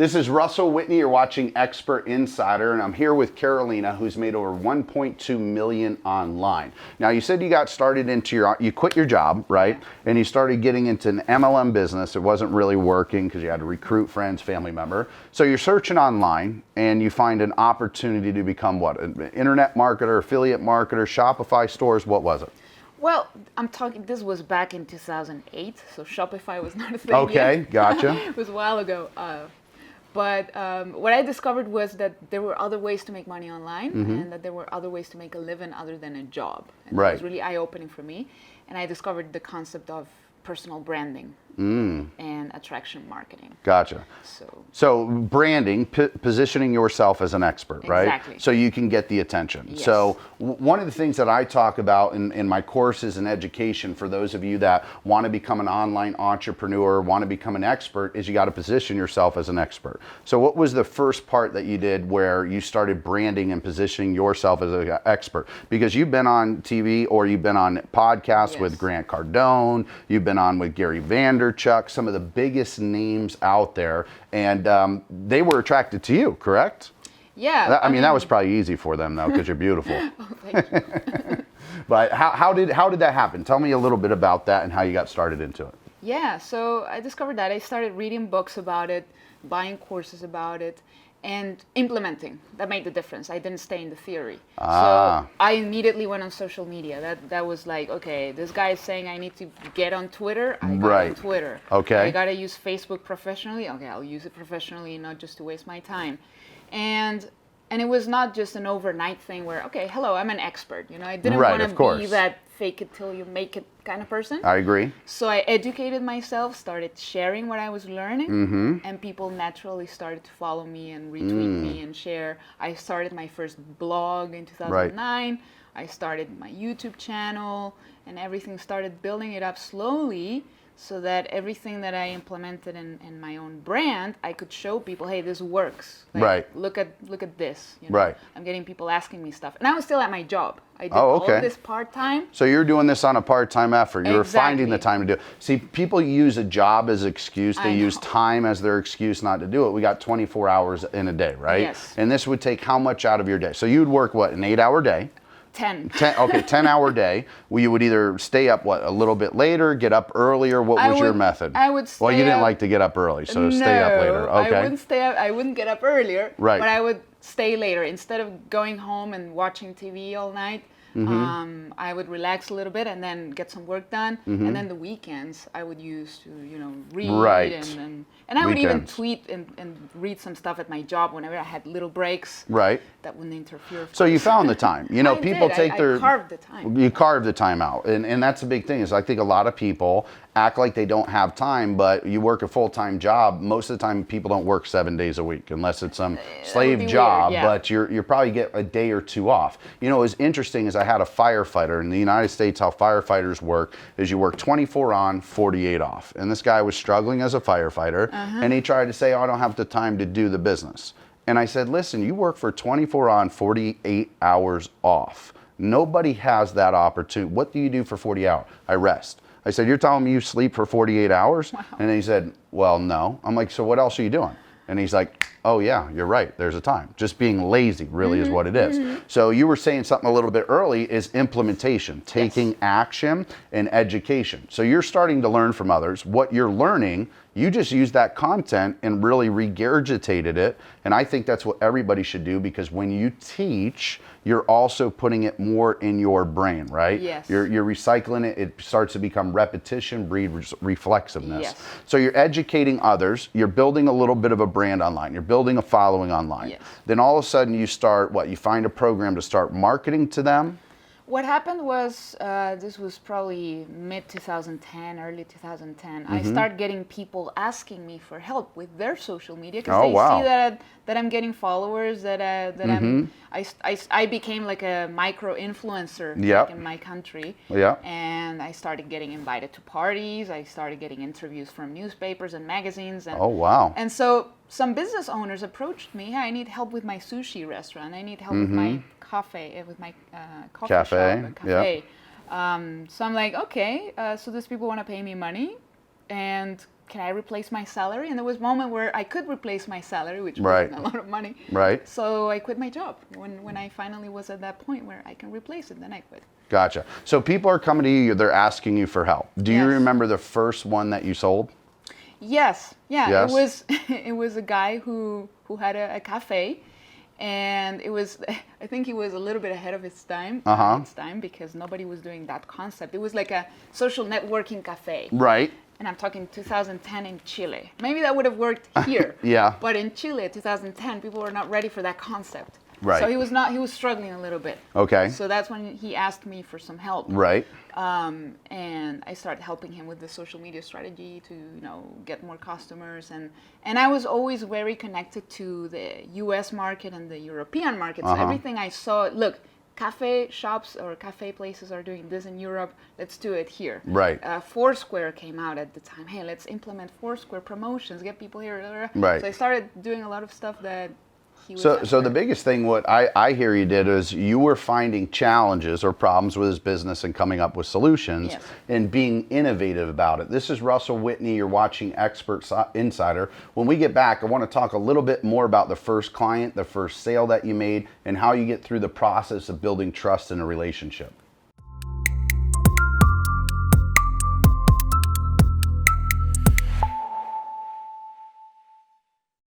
This is Russell Whitney. You're watching Expert Insider, and I'm here with Carolina, who's made over 1.2 million online. Now, you said you got started you quit your job, right? And you started getting into an MLM business. It wasn't really working because you had to recruit friends, family member. So you're searching online, and you find an opportunity to become what? An internet marketer, affiliate marketer, Shopify stores. What was it? Well, this was back in 2008, so Shopify was not a thing Okay, yet. gotcha. It was a while ago. But what I discovered was that there were other ways to make money online, and that there were other ways to make a living other than a job. And Right. That was really eye-opening for me. And I discovered the concept of personal branding and attraction marketing. Gotcha. So branding, positioning yourself as an expert, right? Exactly. So you can get the attention. Yes. So one of the things that I talk about in my courses and education for those of you that want to become an online entrepreneur, want to become an expert, is you got to position yourself as an expert. So what was the first part that you did where you started branding and positioning yourself as an expert? Because you've been on TV or you've been on podcasts with Grant Cardone, you've been on with Gary Vaynerchuk, some of the biggest names out there, and they were attracted to you, correct? Yeah. I mean, that was probably easy for them though, because you're beautiful. Oh, thank you. But how did that happen? Tell me a little bit about that and how you got started into it. Yeah, so I discovered that. I started reading books about it, buying courses about it, and implementing. That made the difference. I didn't stay in the theory. So I immediately went on social media. That was like, okay, this guy is saying I need to get on Twitter. I got on Twitter. Okay. I got to use Facebook professionally. Okay, I'll use it professionally, not just to waste my time. And it was not just an overnight thing where, okay, hello, I'm an expert. You know, I didn't want to be that fake it till you make it kind of person. I agree. So I educated myself, started sharing what I was learning, and people naturally started to follow me and retweet me and share. I started my first blog in 2009. I started my YouTube channel, and everything started building it up slowly, so that everything that I implemented in my own brand, I could show people, hey, this works. Like, look at this. You know? Right. I'm getting people asking me stuff. And I was still at my job. I did all of this part-time. So you're doing this on a part-time effort. You were finding the time to do it. See, people use a job as an excuse. They use time as their excuse not to do it. We got 24 hours in a day, right? Yes. And this would take how much out of your day? So you'd work, what, an 8-hour day? 10. Okay, 10-hour day. Well, you would either stay up, what, a little bit later, get up earlier? What was your method? I would stay Well, you didn't up, like to get up early, so stay up later. Okay. I wouldn't stay up. I wouldn't get up earlier. Right. But I would stay later. Instead of going home and watching TV all night, I would relax a little bit and then get some work done. And then the weekends I would use to, read and I would even tweet and read some stuff at my job whenever I had little breaks. Right. That wouldn't interfere. So you found the time. You know, people take their... I carved the time. You carved the time out. And that's a big thing is I think a lot of people act like they don't have time, but you work a full-time job. Most of the time people don't work 7 days a week unless it's some slave job, but you probably get a day or two off. You know, what's interesting is I had a firefighter in the United States. How firefighters work is you work 24 on, 48 off. And this guy was struggling as a firefighter, and he tried to say, oh, I don't have the time to do the business. And I said, listen, you work for 24 on, 48 hours off. Nobody has that opportunity. What do you do for 40 hours? I rest. I said, you're telling me you sleep for 48 hours? Wow. And he said, well, no. I'm like, so what else are you doing? And he's like, oh yeah, you're right. There's a time. Just being lazy really is what it is. So you were saying something a little bit early is implementation, taking action and education. So you're starting to learn from others. What you're learning, you just use that content and really regurgitated it. And I think that's what everybody should do, because when you teach, you're also putting it more in your brain, right? Yes. You're recycling it. It starts to become repetition, breed reflexiveness. Yes. So you're educating others. You're building a little bit of a brand online. You're building a following online. Yes. Then all of a sudden you start, you find a program to start marketing to them. What happened was, this was probably mid-2010, early 2010. I started getting people asking me for help with their social media because they see that I'm getting followers, that I became like a micro-influencer in my country. Yeah. And I started getting invited to parties. I started getting interviews from newspapers and magazines. And, and so some business owners approached me, hey, I need help with my sushi restaurant. I need help with my coffee cafe. So I'm like, okay, so these people want to pay me money, and can I replace my salary? And there was a moment where I could replace my salary, which Right. wasn't a lot of money. Right. So I quit my job. When I finally was at that point where I can replace it, then I quit. Gotcha. So people are coming to you, they're asking you for help. Do you Yes. remember the first one that you sold? Yes. Yeah. Yes? It was it was a guy who had a cafe, and it was, I think he was a little bit ahead of his time. Its time, because nobody was doing that concept. It was like a social networking cafe. Right. And I'm talking 2010 in Chile. Maybe that would have worked here. Yeah. But in Chile, 2010, people were not ready for that concept. Right. So he was struggling a little bit. Okay. So that's when he asked me for some help. Right. And I started helping him with the social media strategy to, get more customers. And I was always very connected to the US market and the European market. So everything I saw, look, cafe shops or cafe places are doing this in Europe. Let's do it here. Right. Foursquare came out at the time. Hey, let's implement Foursquare promotions, get people here. Right. So I started doing a lot of stuff that he was So after. the biggest thing what I hear you did is you were finding challenges or problems with his business and coming up with solutions Yes. and being innovative about it. This is Russell Whitney. You're watching Expert Insider. When we get back, I want to talk a little bit more about the first client, the first sale that you made, and how you get through the process of building trust in a relationship.